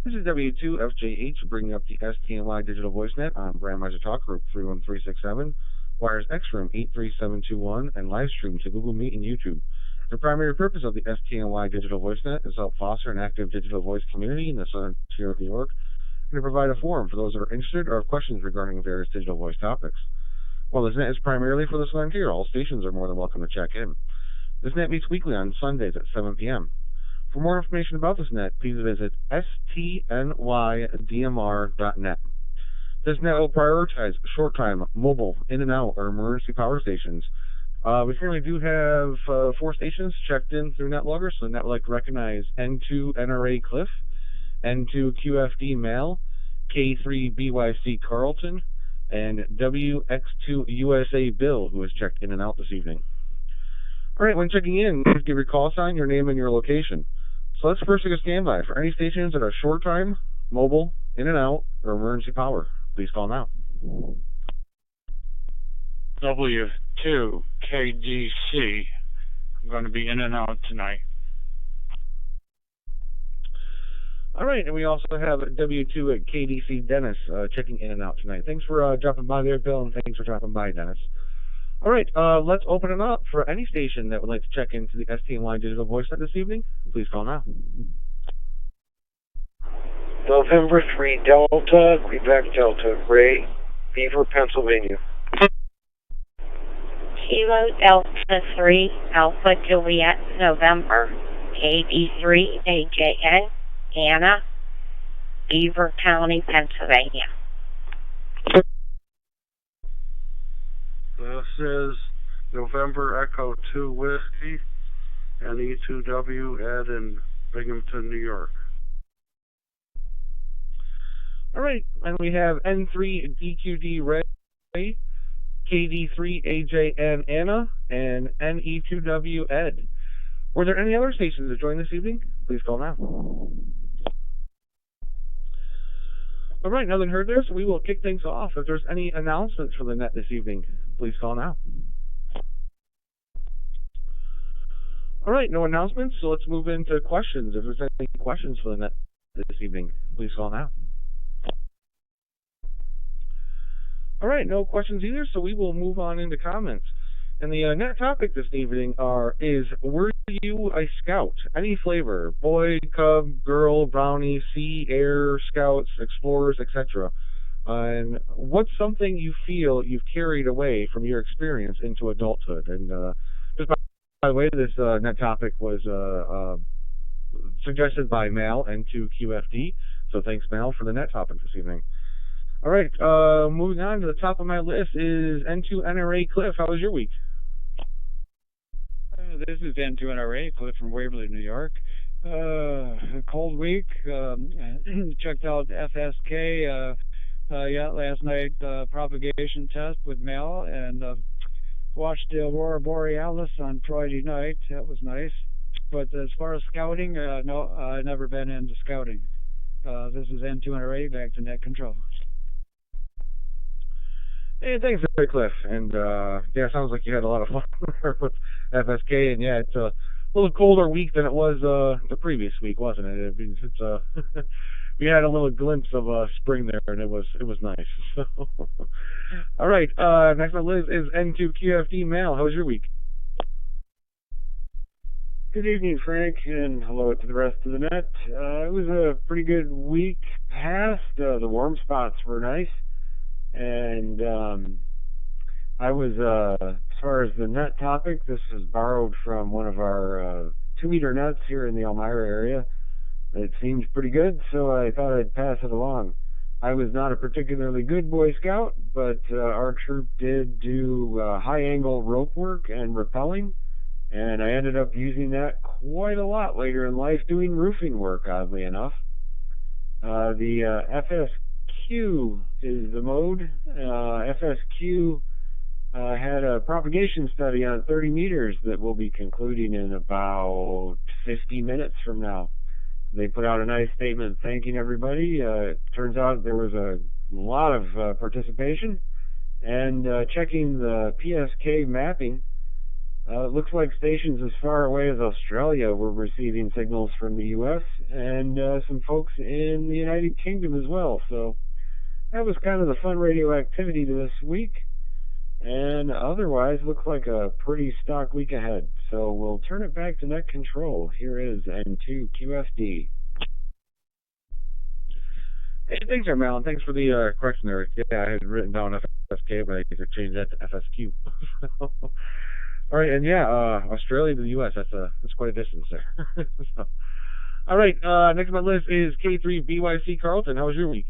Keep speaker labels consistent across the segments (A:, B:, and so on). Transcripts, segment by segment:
A: This is W2FJH bringing up the STNY Digital VoiceNet on Brandmeister Talk Group 31367, wires X Room 83721, and live stream to Google Meet and YouTube. The primary purpose of the STNY Digital VoiceNet is to help foster an active digital voice community in the southern tier of New York and to provide a forum for those that are interested or have questions regarding various digital voice topics. While this net is primarily for the southern tier, all stations are more than welcome to check in. This net meets weekly on Sundays at 7 p.m. For more information about this net, please visit stnydmr.net. This net will prioritize short-time, mobile, in and out, or emergency power stations. We currently do have 4 stations checked in through NetLogger, so the net would like to recognize N2 NRA Cliff, N2 QFD Mail, K3 BYC Carlton, and WX2 USA Bill, who has checked in and out this evening. All right, when checking in, please give your call sign, your name, and your location. So let's first take a standby for any stations that are short time, mobile, in and out, or emergency power. Please call now.
B: W2KDC. I'm going to be in and out tonight.
A: All right, and we also have W2 at KDC Dennis checking in and out tonight. Thanks for dropping by there, Bill, and thanks for dropping by, Dennis. All right, let's open it up for any station that would like to check into the STNY Digital VoiceNet this evening. Please call now.
C: November 3 Delta, Quebec Delta, Ray, Beaver, Pennsylvania.
D: Kilo Delta 3, Alpha Juliet, November, KD3, AJN, Anna, Beaver County, Pennsylvania.
E: This is November Echo 2 Whiskey and E2W Ed in Binghamton, New York.
A: All right, and we have N3 DQD Ray, KD3 AJN Anna, and NE2W Ed. Were there any other stations that joined this evening? Please call now. All right, nothing heard there, so we will kick things off. If there's any announcements for the net this evening, please call now. All right, no announcements, so let's move into questions. If there's any questions for the net this evening, please call now. All right, no questions either, so we will move on into comments. And the net topic this evening is, were you a scout? Any flavor, boy, cub, girl, brownie, sea, air, scouts, explorers, etc. And what's something you feel you've carried away from your experience into adulthood? And just by the way, this net topic was suggested by Mal N2 QFD, so thanks Mal for the net topic this evening. All right, moving on to the top of my list is N2 NRA Cliff. How was your week?
B: This is N2 NRA Cliff from Waverly, New York. A cold week. Checked out FSK last night, propagation test with Mel, and watched the Aurora Borealis on Friday night. That was nice. But as far as scouting, no, I've never been into scouting. This is N2 NRA, back to net control.
A: Hey, thanks, Cliff. And yeah, sounds like you had a lot of fun with FSK. And yeah, it's a little colder week than it was the previous week, wasn't it? It's we had a little glimpse of spring there, and it was nice. So, all right, next on the list is N2 QFD Mail. How was your week?
C: Good evening, Frank, and hello to the rest of the net. It was a pretty good week past. The warm spots were nice. And I was, as far as the net topic, this was borrowed from one of our 2-meter nets here in the Elmira area. It seemed pretty good, so I thought I'd pass it along. I was not a particularly good Boy Scout, but our troop did do high-angle rope work and rappelling, and I ended up using that quite a lot later in life doing roofing work, oddly enough. The FSQ is the mode. FSQ had a propagation study on 30 meters that will be concluding in about 50 minutes from now. They put out a nice statement thanking everybody. It turns out there was a lot of participation, and checking the PSK mapping, It looks like stations as far away as Australia were receiving signals from the U.S. and some folks in the United Kingdom as well. So that was kind of the fun radio activity this week. And otherwise, looks like a pretty stock week ahead. So we'll turn it back to net control. Here is N2QFD.
A: Hey, thanks, there, Malin. Thanks for the correction there. Yeah, I had written down FSK, but I need to change that to FSQ. All right, and yeah, Australia to the U.S. That's quite a distance there. So, all right, next on my list is K3BYC Carlton. How was your week?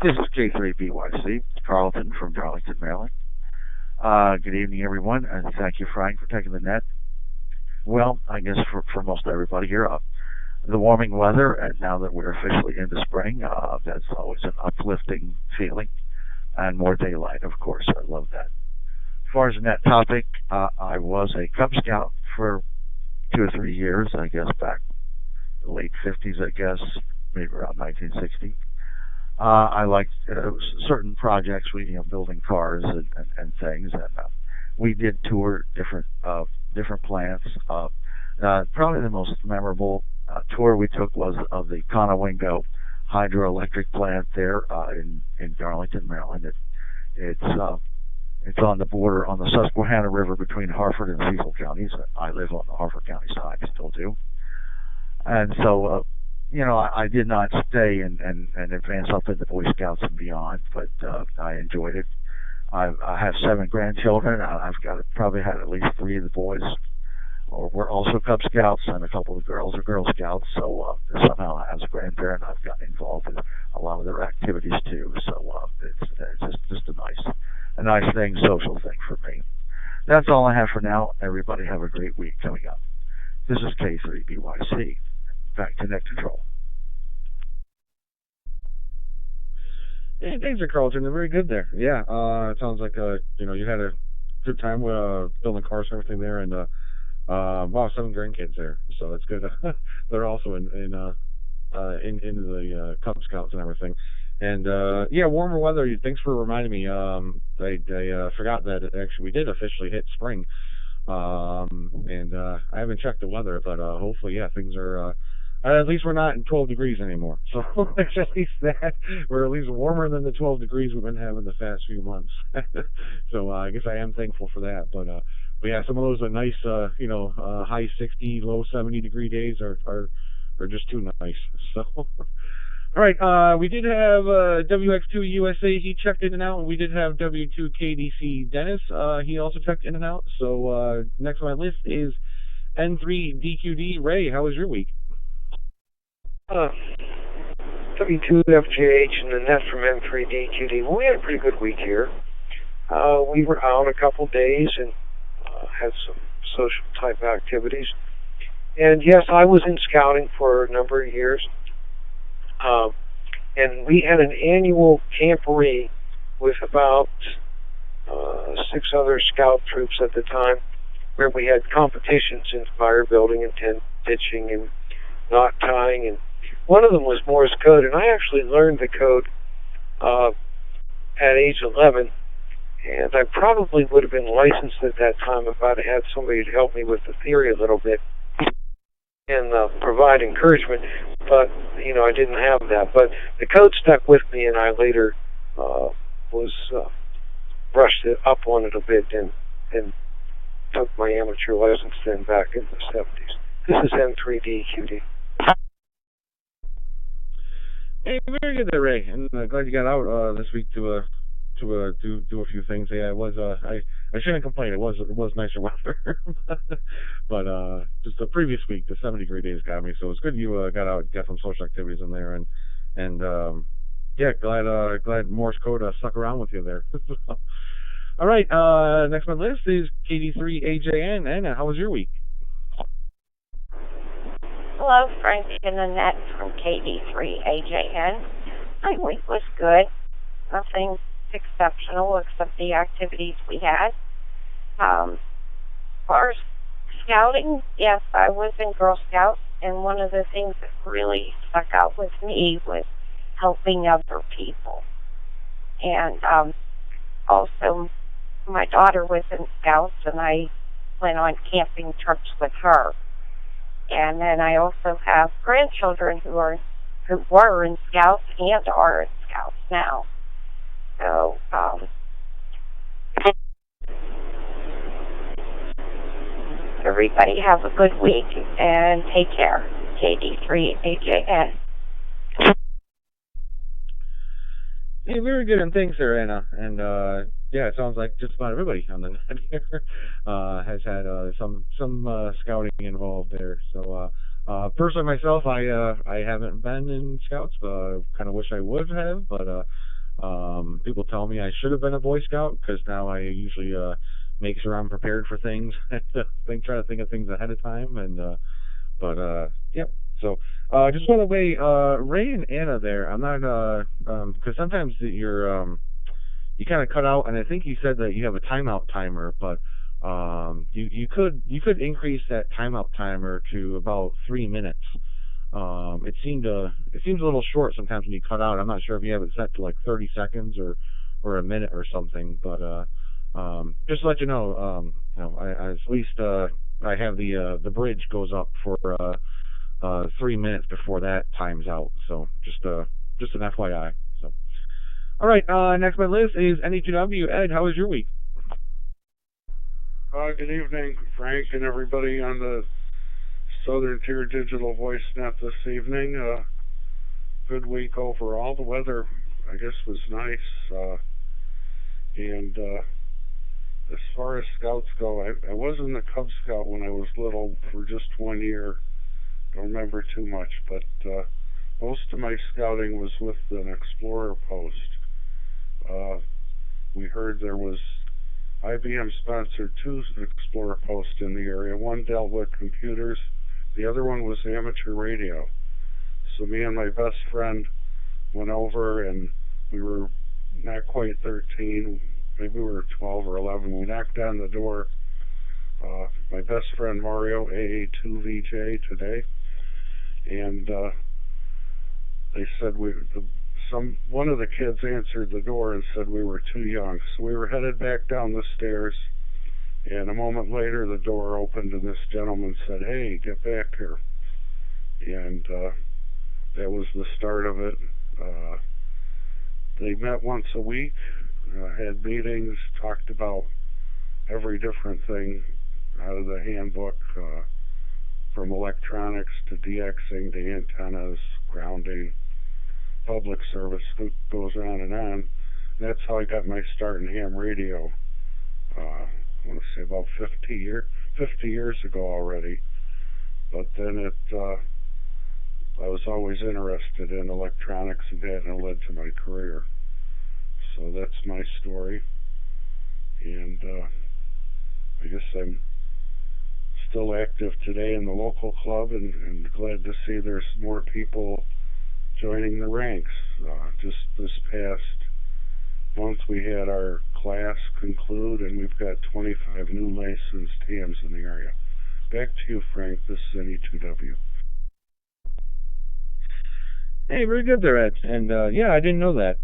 F: This is K3BYC, Carlton from Darlington, Maryland. Good evening, everyone, and thank you, Frank, for taking the net. Well, I guess for most everybody here, the warming weather, and now that we're officially into spring, that's always an uplifting feeling, and more daylight, of course. I love that. As far as the net topic, I was a Cub Scout for 2 or 3 years, I guess, back in the late 50s, I guess, maybe around 1960. I liked certain projects, building cars and things, and we did tour different plants. Probably the most memorable tour we took was of the Conowingo hydroelectric plant there in Darlington, Maryland. It's on the border on the Susquehanna River between Harford and Cecil counties. I live on the Harford County side, still do, and so. I did not stay and advance up in the Boy Scouts and beyond, but I enjoyed it. I have 7 grandchildren. I've probably had at least 3 of the boys, or we're also Cub Scouts, and a couple of girls are Girl Scouts. So somehow, as a grandparent, I've gotten involved in a lot of their activities too. So it's just a nice thing, social thing for me. That's all I have for now. Everybody have a great week coming up. This is K3BYC. Back to net control.
A: Hey, thanks, Carlton. They're very good there. Yeah, it sounds like you had a good time with building cars and everything there, and wow, 7 grandkids there, so that's good. They're also in the Cub Scouts and everything, and yeah, warmer weather. Thanks for reminding me. I forgot that actually we did officially hit spring, and I haven't checked the weather, but hopefully, yeah, things are. At least we're not in 12 degrees anymore. So there's at least that. We're at least warmer than the 12 degrees we've been having the past few months. So I guess I am thankful for that. But yeah, some of those are nice, high 60, low 70 degree days are just too nice. So, all right, we did have WX2 USA. He checked in and out, and we did have W2 KDC Dennis. He also checked in and out. So next on my list is N3 DQD Ray. How was your week?
G: W2FJH and the net from M3DQD. Well, we had a pretty good week here. We were out a couple days and had some social type activities. And yes, I was in scouting for a number of years. And we had an annual camporee with about 6 other scout troops at the time, where we had competitions in fire building and tent pitching and knot tying, and one of them was Morse code, and I actually learned the code at age 11, and I probably would have been licensed at that time if I'd had somebody to help me with the theory a little bit and provide encouragement, but I didn't have that. But the code stuck with me, and I later was brushed it up on it a bit and took my amateur license then back in the 70s. This is M3DQD.
A: Hey, very good there, Ray. And glad you got out this week to do a few things. Yeah, it was I shouldn't complain. It was nicer weather, but just the previous week, the 70-degree days got me. So it's good you got out, got some social activities in there, and yeah, glad Morse code stuck around with you there. All right, next on the list is KD3AJN. Anna, how was your week?
D: Hello, Frank and Annette from KD3AJN. My week was good. Nothing exceptional except the activities we had. As far as scouting, yes, I was in Girl Scouts, and one of the things that really stuck out with me was helping other people. And also, my daughter was in Scouts, and I went on camping trips with her. And then I also have grandchildren who were in Scouts and are in Scouts now. So, everybody have a good week and take care. KD3AJN.
A: Hey, very good, and thanks there, Anna. And yeah, it sounds like just about everybody on the net here has had some scouting involved there. So personally, myself, I haven't been in Scouts. Kind of wish I would have, but people tell me I should have been a Boy Scout because now I usually make sure I'm prepared for things. Try to think of things ahead of time, and yep. So, just want to weigh Ray and Anna there. I'm not because sometimes you kind of cut out, and I think you said that you have a timeout timer, but you could increase that timeout timer to about 3 minutes. It seemed a little short sometimes when you cut out. I'm not sure if you have it set to like 30 seconds or a minute or something, but just to let you know, I at least I have the bridge goes up for 3 minutes before that times out. So just an FYI. So all right, next on my list is NE2W. Ed, how was your week?
E: Good evening, Frank, and everybody on the Southern Tier Digital Voice Net this evening. Good week overall. The weather, I guess, was nice. And as far as Scouts go, I was in the Cub Scout when I was little for just 1 year. Don't remember too much, but most of my scouting was with an Explorer post. We heard there was IBM sponsored 2 Explorer posts in the area. One dealt with computers, the other one was amateur radio. So me and my best friend went over, and we were not quite 13, maybe we were 12 or 11. We knocked on the door. My best friend Mario, AA2VJ today, and they said one of the kids answered the door and said we were too young. So we were headed back down the stairs, and a moment later the door opened and this gentleman said, "Hey, get back here." And that was the start of it. They met once a week, had meetings, talked about every different thing out of the handbook, from electronics to DXing to antennas, grounding, public service, it goes on and on. And that's how I got my start in ham radio. I want to say about 50 years ago already. But then I was always interested in electronics, and that led to my career. So that's my story. And I guess I'm still active today in the local club, and glad to see there's more people joining the ranks. Just this past month we had our class conclude, and we've got 25 new licensed hams in the area. Back to you, Frank. This is NE2W.
A: Hey, very good there, Ed. And yeah, I didn't know that.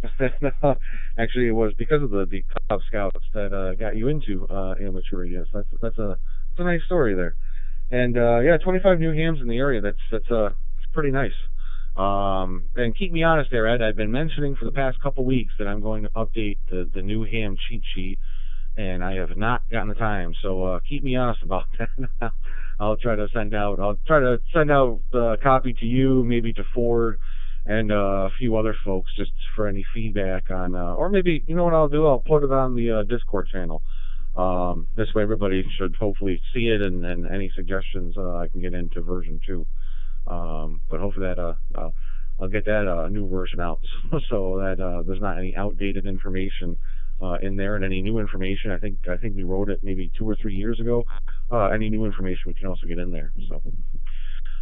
A: Actually, it was because of the Cub Scouts that got you into amateur radio. So that's a nice story there. And yeah, 25 new hams in the area. That's pretty nice. And keep me honest there, Ed. I've been mentioning for the past couple weeks that I'm going to update the new ham cheat sheet, and I have not gotten the time. So keep me honest about that. I'll try to send out a copy to you, maybe to Ford, and a few other folks, just for any feedback on, or maybe, you know what I'll do? I'll put it on the Discord channel. This way everybody should hopefully see it, and any suggestions I can get into version 2. But hopefully that I'll get that new version out so that there's not any outdated information in there, and any new information. I think we wrote it maybe 2 or 3 years ago. Any new information we can also get in there. So,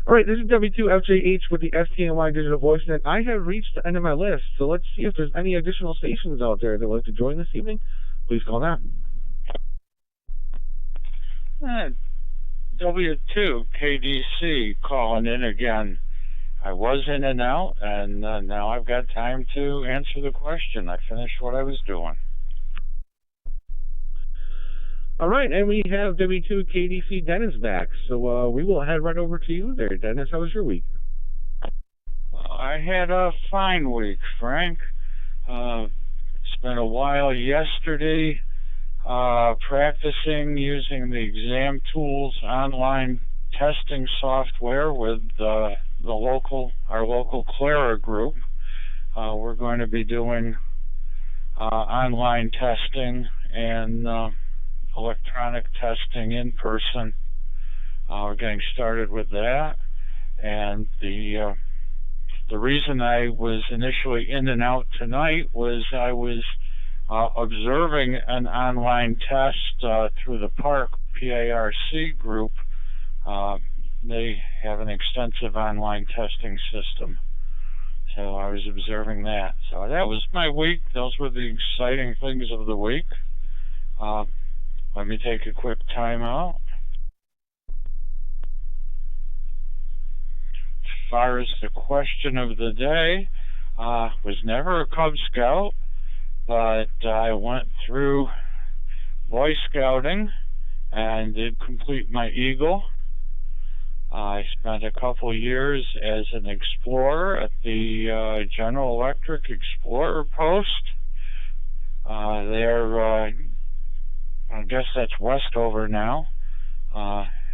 A: all right, this is W2FJH with the STNY Digital Voice Net. I have reached the end of my list, so let's see if there's any additional stations out there that would like to join this evening. Please call now.
H: W2 KDC calling in again. I was in and out, and now I've got time to answer the question. I finished what I was doing.
A: All right, and we have W2KDC Dennis back. So we will head right over to you there, Dennis. How was your week?
H: I had a fine week, Frank. It's been a while. Yesterday, practicing using the exam tools online testing software with our local Clara group. We're going to be doing online testing and electronic testing in person. We're getting started with that, and the reason I was initially in and out tonight was I was observing an online test through the PARC group. They have an extensive online testing system. So I was observing that. So that was my week. Those were the exciting things of the week. Let me take a quick time out. As far as the question of the day, was never a Cub Scout, but I went through Boy Scouting and did complete my Eagle. I spent a couple years as an explorer at the General Electric Explorer Post. I guess that's Westover now.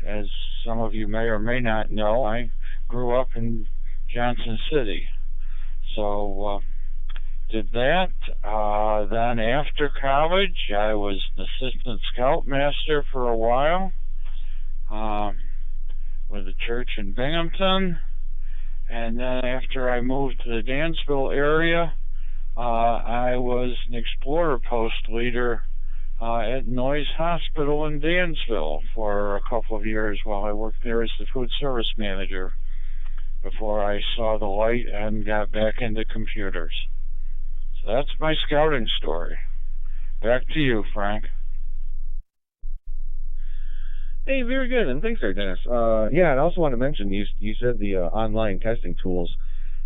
H: As some of you may or may not know, I grew up in Johnson City. So did that. Then after college, I was an assistant scoutmaster for a while with a church in Binghamton. And then after I moved to the Dansville area, I was an explorer post leader at Noyes Hospital in Dansville for a couple of years while I worked there as the food service manager before I saw the light and got back into computers. So that's my scouting story. Back to you, Frank.
A: Hey, very good, and thanks there, Dennis. Yeah, and I also want to mention, you said the online testing tools,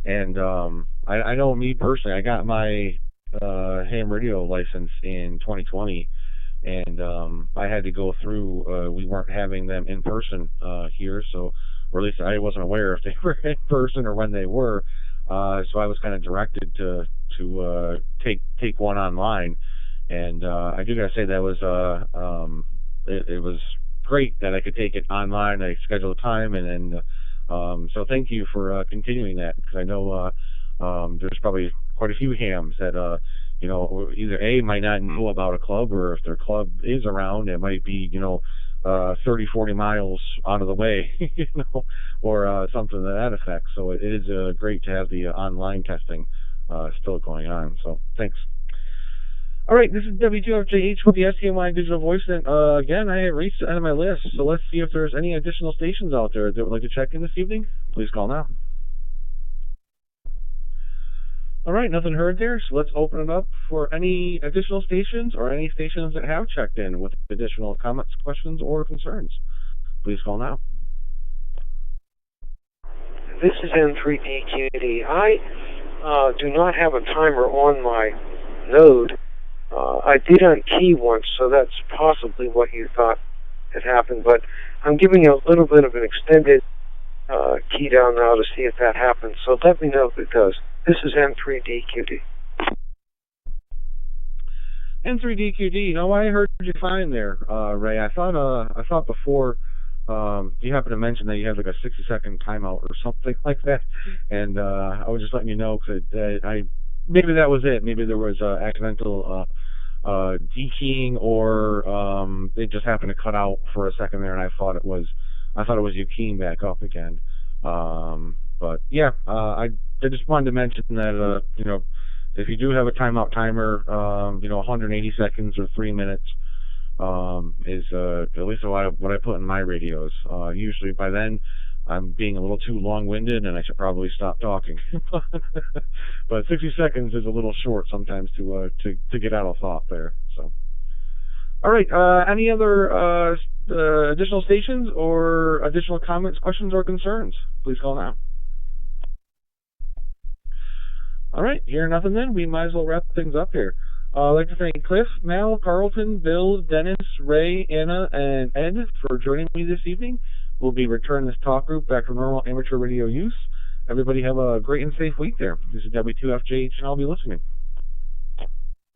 A: and I know me personally, I got my ham radio license in 2020, and I had to go through, we weren't having them in person here, so, or at least I wasn't aware if they were in person or when they were, so I was kind of directed to take one online, and I do gotta say that was it was great that I could take it online. I scheduled a time, and then so thank you for continuing that, because I know there's probably quite a few hams that either A, might not know about a club, or if their club is around, it might be 30-40 miles out of the way, or something to that effect. So it is great to have the online testing still going on. So thanks. All right, this is W2FJH with the STNY Digital Voice, and again, I reached the end of my list, so let's see if there's any additional stations out there that would like to check in this evening. Please call now. All right, nothing heard there, so let's open it up for any additional stations or any stations that have checked in with additional comments, questions, or concerns. Please call now.
G: This is N3DQD. I do not have a timer on my node. I did on key once, so that's possibly what you thought had happened, but I'm giving you a little bit of an extended key down now to see if that happens, so let me know if it does. This is N3DQD.
A: N3DQD, I heard you fine there, Ray. I thought before you happened to mention that you had like a 60-second timeout or something like that, and I was just letting you know, because maybe that was it. Maybe there was accidental dekeying, or it just happened to cut out for a second there, and I thought it was you keying back up again. But yeah, I just wanted to mention that if you do have a timeout timer, 180 seconds or 3 minutes is at least what I put in my radios. Usually by then I'm being a little too long-winded, and I should probably stop talking. But 60 seconds is a little short sometimes to get out of thought there. So, all right. Any other additional stations or additional comments, questions, or concerns? Please call now. All right. Hearing nothing, then we might as well wrap things up here. I'd like to thank Cliff, Mal, Carlton, Bill, Dennis, Ray, Anna, and Ed for joining me this evening. We'll be returning this talk group back to normal amateur radio use. Everybody have a great and safe week there. This is W2FJH, and I'll be listening.